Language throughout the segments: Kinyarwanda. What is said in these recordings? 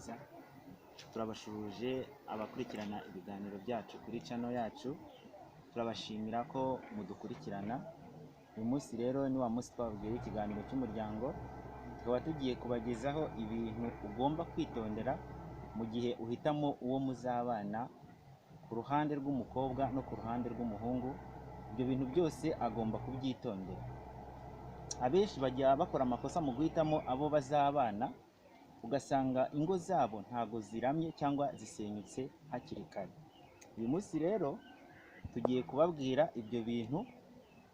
neza. Turabashuje abakurikirana ibiganiro byacu kuri channel yacu, turabashimira ko mudukurikirana. Uyu munsi rero ni wa munsi twabwiye ikiganiro cy'umuryango, tukaba tugiye kubagezaho ibintu ugomba kwitondera mu gihe uhitamo uwo muzabana, ku ruhande rw'umukobwa no ku ruhande rw'umuhungu. Ibyo bintu byose agomba kubyitondera. Abenshi bajya bakora amakosa mu guhitamo abo bazabana, ugasanga ingo zabo ntago ziramye cyangwa zisenyutse hakiri kare. Uyu munsi rero tugiye kubabwira ibyo bintu,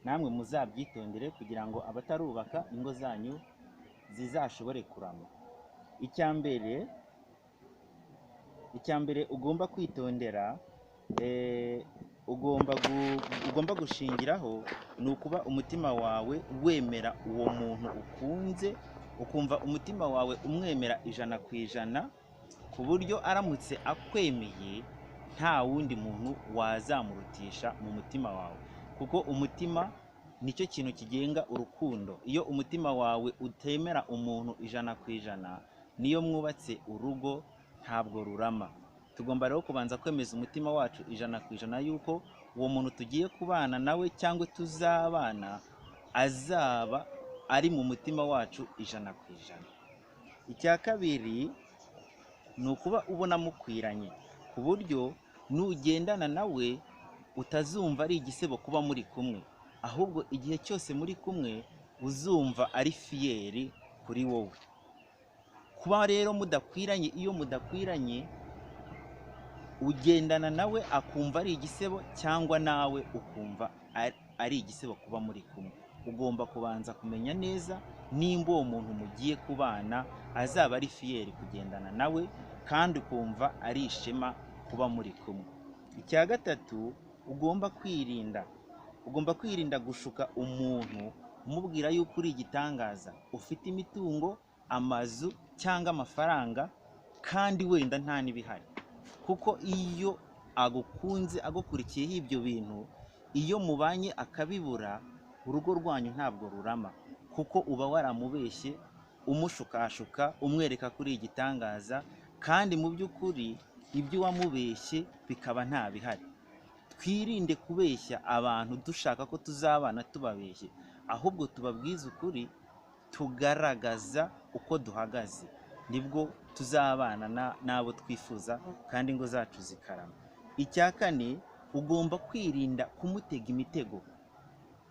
namwe muzabyitondere kugira ngo abatarubaka ingo zanyu zizashobore kurama. Icyambere ugomba kwitondera, ugomba gushingiraho ni ukuba umutima wawe wemera uwo muntu ukunze, ukumva umutima wawe umwemera 100%, ku buryo aramutse akwemeye nta wundi muntu wazamurutisha mu mutima wawe, kuko umutima nicyo kintu kigenga urukundo. Iyo umutima wawe utemera umuntu 100%, niyo mwubatse urugo ntabwo rurama. Tugomba rero kubanza kwemeza umutima wacu 100% yuko uwo muntu tugiye kubana nawe cyangwa tuzabana azaba ari mu mutima wacu 100%. Icya kabiri ni ukuba ubona mukwiranye, ku buryo nugendana nawe utazumva ari igisebo kuba muri kumwe, ahubwo igihe cyose muri kumwe uzumva ari fiyeri kuri wowe. Kuba rero mudakwiranye, iyo mudakwiranye ugendana nawe akumva ari igisebo cyangwa nawe ukumva ari igisebo kuba muri kumwe. Ugomba kubanza kumenya neza nimba uwo muntu mugiye kubana azaba ari fiyeri kugendana nawe kandi ukumva ari ishema kuba muri kumwe. Icya gatatu, ugomba kwirinda gushuka umuntu umubwira yuko uri igitangaza, ufite imitungo, amazu cyangwa amafaranga, kandi wenda nta n'ibihari. Kuko iyo agukunze agukurikiyeho ibyo bintu, iyo mubanye akabibura, urugo rwanyu ntabwo rurama, kuko uba waramubeshye umushukashuka umwereka kuri igitangaza, kandi mu by'ukuri ibyo wamubeshye bikaba nta bihari. Twirinde kubeshya abantu dushaka ko tuzabana tubabeshye, ahubwo tubabwize ukuri, tugaragaza uko duhagaze, nibwo tuzabana nabo twifuza kandi ingo zacu zikarama. Icya kane, ugomba kwirinda kumutega imitego.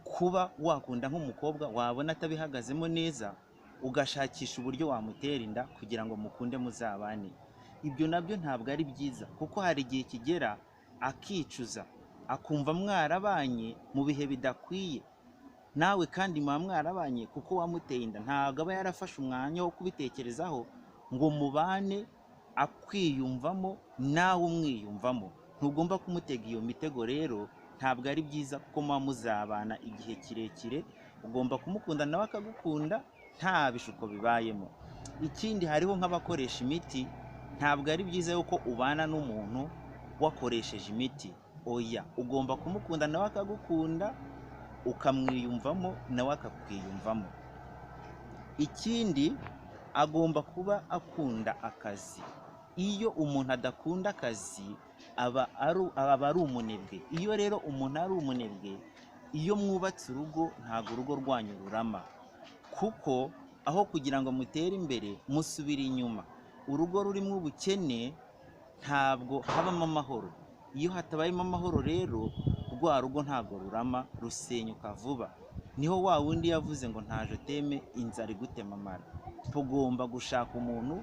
Kuba wakunda nk'umukobwa wabona atabihagazemo neza, ugashakisha uburyo wamutera inda kugira ngo mukunde muzabane. Ibyo nabyo ntabwo ari byiza, kuko hari igihe kigera akicuza, akumva mwarabanye mu bihe bidakwiye, nawe kandi mwarabanye kuko wamuteye inda. Ntabwo aba yarafashe umwanya wo kubitekerezaho ngo mubane akwiyumvamo nawe umwiyumvamo. Ntugomba kumutega iyo mitego rero, ntabwo ari byiza kuko muzabana igihe kirekire. Ugomba kumukunda nawe akagukunda, nta bishuko bibayemo. Ikindi, hariho nk'abakoresha imiti. Ntabwo ari byiza yuko ubana n'umuntu wakoresheje imiti. Oya, ugomba kumukunda nawe akagukunda, ukamwiyumvamo nawe akakwiyumvamo. Ikindi, agomba kuba akunda akazi. Iyo umuntu adakunda akazi aba ari umunebwe. Iyo rero umuntu ari umunebwe, iyo mwubatse urugo ntabwo urugo rwanyu rurama, kuko aho kugira ngo mutere imbere musubire inyuma. Urugo rurimo ubukene ntabwo habamo amahoro. Iyo hatabayemo amahoro rero, rwa rugo ntabwo rurama, rusenyuka vuba. Niho wa wundi yavuze ngo ntaje teme inzara igutema amara. Tugomba gushaka umuntu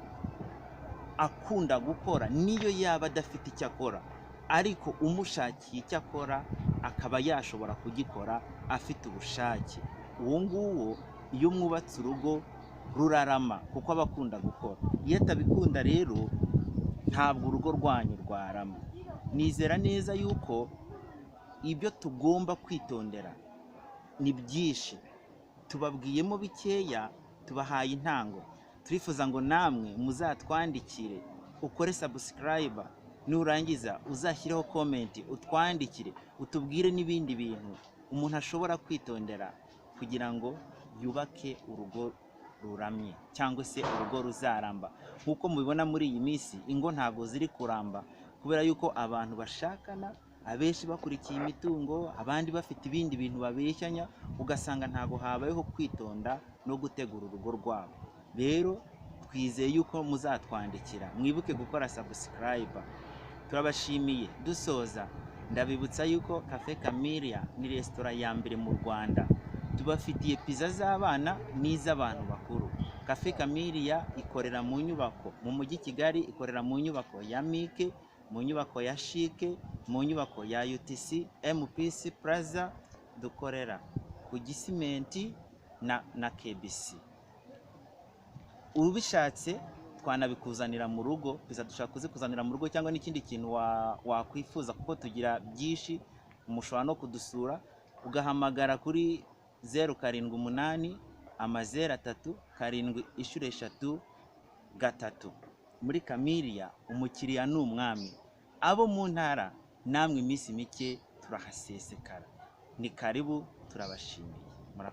akunda gukora, niyo yaba adafite icyo akora, ariko umushakiye icyo akora akaba yashobora kugikora afite ubushake. Uwo nguwo iyo mwubatse urugo rurarama, kuko aba akunda gukora. Iyo atabikunda rero ntabwo urugo rwanyu rwarama. Nizera neza yuko ibyo tugomba kwitondera ni byinshi, tubabwiyemo bikeya, tubahaye intango. Turifuza ngo namwe muzatwandikire, ukore subscribe, nurangiza uzashyireho comment, utwandikire, utubwire n'ibindi bintu umuntu ashobora kwitondera kugira ngo yubake urugo ruramye cyangwa se urugo ruzaramba. Nk'uko mubibona muri iyi minsi ingo ntago ziri kuramba kubera yuko abantu bashakana abenshi bakurikiye imitungo, abandi bafite ibindi bintu babeshyanya, ugasanga ntago habayeho kwitonda no gutegura urugo rwabo. Rero twizeye yuko muzatwandikira, mwibuke gukora subscribe. Turabashimiye. Dusoza ndabibutsa yuko Cafe Camellia ni resitora ya mbere mu Rwanda, tubafitiye pizza z'abana n'iz'abantu bakuru. Cafe Camellia ikorera mu nyubako mu mujyi Kigali, ikorera mu nyubako ya Mike, mu nyubako ya Chic, mu nyubako ya UTC MPC Plaza, dukorera ku Gisimenti na KBC. Ubishatse twanabikuzanira mu rugo, pizza dushaka kuzikuzanira mu rugo cyangwa n'ikindi kintu wakwifuza, kuko tugira byinshi. Mushobora no kudusura ugahamagara kuri 078 03 7 3 muri Camellia umukiriya ni umwami. Abo mu ntara namwe iminsi mike turahasesekara. Ni karibu, turabashimiye.